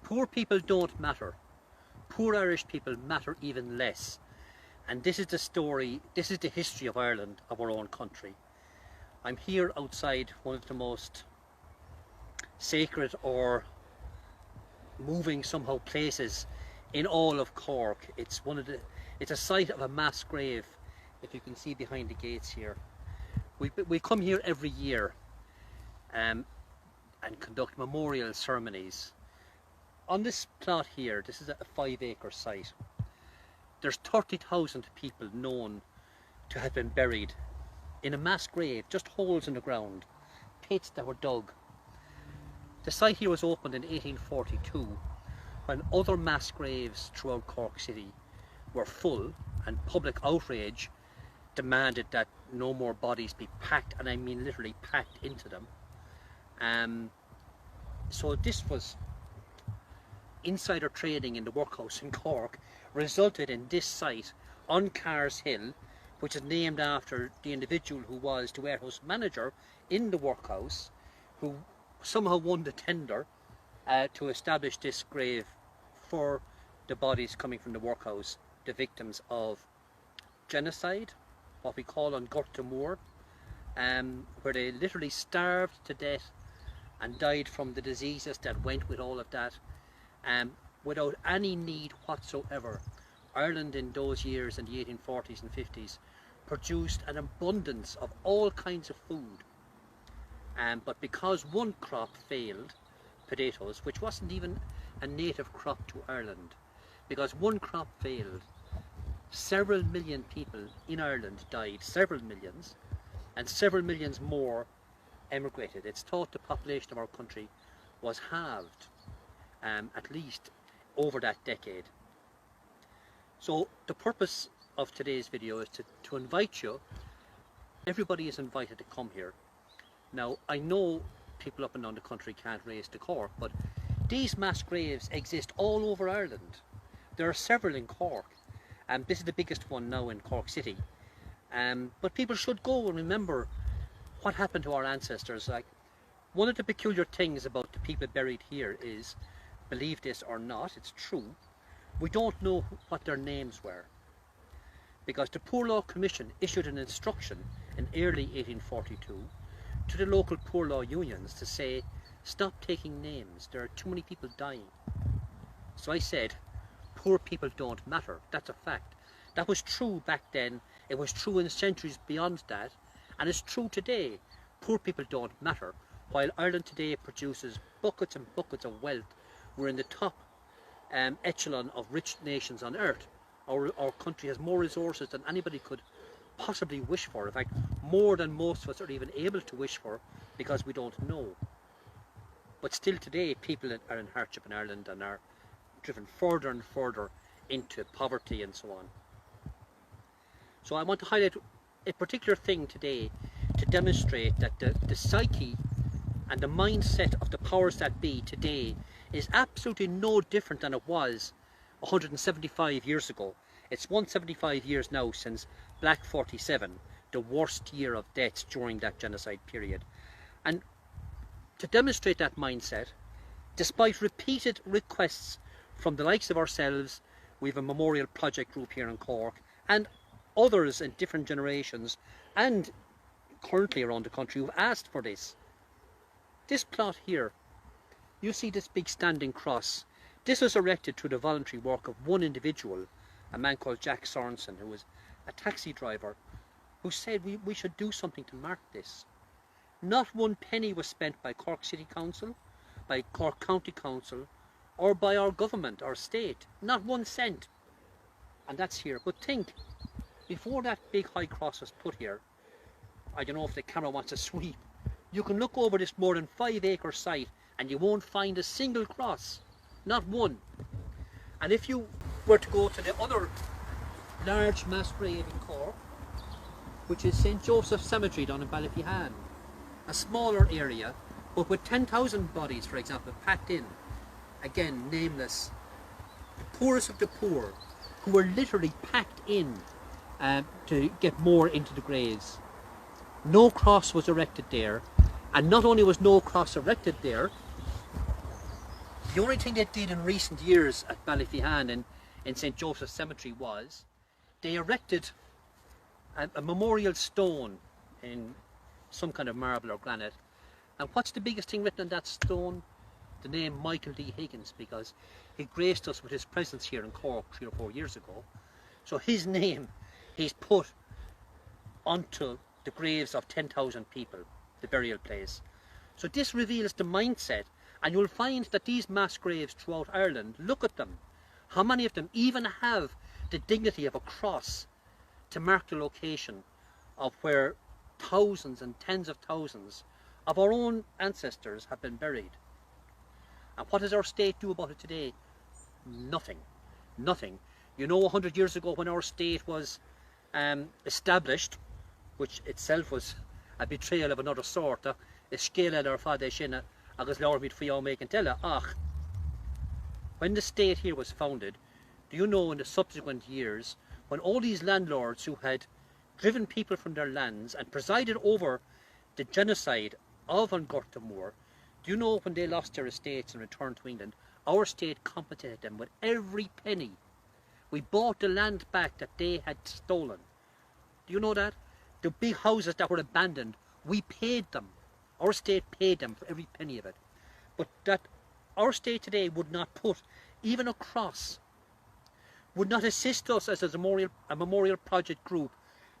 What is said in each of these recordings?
Poor people don't matter. Poor Irish people matter even less. And this is the story, this is the history of Ireland, of our own country. I'm here outside one of the most sacred or moving somehow places in all of Cork. It's a site of a mass grave, if you can see behind the gates here. We come here every year and conduct memorial ceremonies. On this plot here, this is a 5-acre site. There's 30,000 people known to have been buried in a mass grave, just holes in the ground, pits that were dug. The site here was opened in 1842 when other mass graves throughout Cork City were full, and public outrage demanded that no more bodies be packed, and I mean literally packed into them. So this was insider trading in the workhouse in Cork, resulted in this site on Carr's Hill, which is named after the individual who was the warehouse manager in the workhouse, who somehow won the tender to establish this grave for the bodies coming from the workhouse, the victims of genocide, what we call on Gorta Moor, where they literally starved to death and died from the diseases that went with all of that, without any need whatsoever. Ireland in those years, in the 1840s and 50s, produced an abundance of all kinds of food, but because one crop failed, potatoes, which wasn't even a native crop to Ireland, because one crop failed, several million people in Ireland died, several millions, and several millions more emigrated. It's thought the population of our country was halved, at least over that decade. So the purpose of today's video is to invite you. Everybody is invited to come here. Now, I know people up and down the country can't race to Cork, but these mass graves exist all over Ireland. There are several in Cork, and this is the biggest one now in Cork City. But people should go and remember what happened to our ancestors. Like, one of the peculiar things about the people buried here is, believe this or not, it's true, we don't know what their names were, because the Poor Law Commission issued an instruction in early 1842 to the local poor law unions to say, stop taking names, there are too many people dying. So I said, poor people don't matter. That's a fact. That was true back then, it was true in centuries beyond that, and it's true today. Poor people don't matter. While Ireland today produces buckets and buckets of wealth, we're in the top echelon of rich nations on earth. Our country has more resources than anybody could possibly wish for. In fact, more than most of us are even able to wish for, because we don't know. But still today, people are in hardship in Ireland and are driven further and further into poverty and so on. So I want to highlight a particular thing today to demonstrate that the psyche and the mindset of the powers that be today is absolutely no different than it was 175 years ago. It's 175 years now since Black 47, the worst year of deaths during that genocide period. And to demonstrate that mindset, despite repeated requests from the likes of ourselves, we have a memorial project group here in Cork, and others in different generations and currently around the country who've asked for this. This plot here, you see this big standing cross. This was erected through the voluntary work of one individual, a man called Jack Sorensen, who was a taxi driver, who said we should do something to mark this. Not one penny was spent by Cork City Council, by Cork County Council, or by our government or state. Not 1 cent. And that's here. But think, before that big high cross was put here, I don't know if the camera wants to sweep, you can look over this more than 5-acre site and you won't find a single cross. Not one. And if you were to go to the other large mass grave in Cork, which is St. Joseph's Cemetery down in Ballyfihan, a smaller area, but with 10,000 bodies, for example, packed in, again, nameless, the poorest of the poor, who were literally packed in to get more into the graves. No cross was erected there, and not only was no cross erected there, The only thing they did in recent years at Ballyfihan in St. Joseph's Cemetery was they erected a memorial stone in some kind of marble or granite. And what's the biggest thing written on that stone? The name Michael D. Higgins, because he graced us with his presence here in Cork 3 or 4 years ago. So his name he's put onto the graves of 10,000 people, the burial place. So this reveals the mindset, and you'll find that these mass graves throughout Ireland, look at them. How many of them even have the dignity of a cross to mark the location of where thousands and tens of thousands of our own ancestors have been buried. And what does our state do about it today? Nothing. Nothing. You know, 100 years ago when our state was established, which itself was a betrayal of another sort, scéile ar fada sin agus leabhar míid faoi méid an tella. Ach, when the state here was founded, do you know, in the subsequent years, when all these landlords who had driven people from their lands and presided over the genocide of on Gorta Moor, do you know when they lost their estates and returned to England, our state compensated them with every penny. We bought the land back that they had stolen. Do you know that? The big houses that were abandoned, we paid them. Our state paid them for every penny of it. But that our state today would not put even a cross, would not assist us as a memorial project group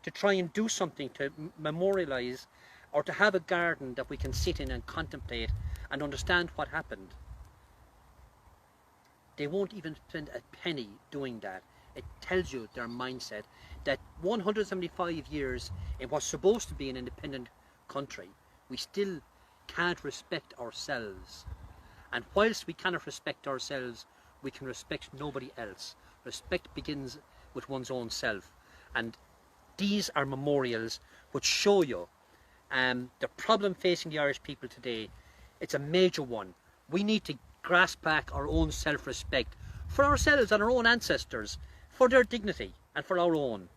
to try and do something to memorialise, or to have a garden that we can sit in and contemplate and understand what happened. They won't even spend a penny doing that. It tells you their mindset that 175 years in what's supposed to be an independent country, we still can't respect ourselves. And whilst we cannot respect ourselves, we can respect nobody else. Respect begins with one's own self. And these are memorials which show you the problem facing the Irish people today. It's a major one. We need to grasp back our own self-respect for ourselves and our own ancestors, for their dignity and for our own.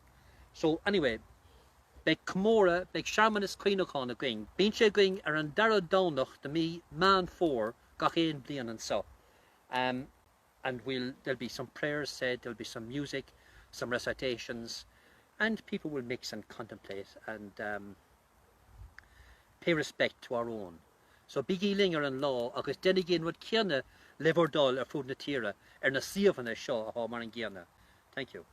So anyway, be Camora, be Sharmanis Queenocon going, Binche going ar an dara downach the me man for Gachain Blian and so. And there'll be some prayers said, there'll be some music, some recitations, and people will mix and contemplate and pay respect to our own. So biggie linger and law, agus denigin would kierne liverdol a food na tira, na siavana shaw a mar an giana. Thank you.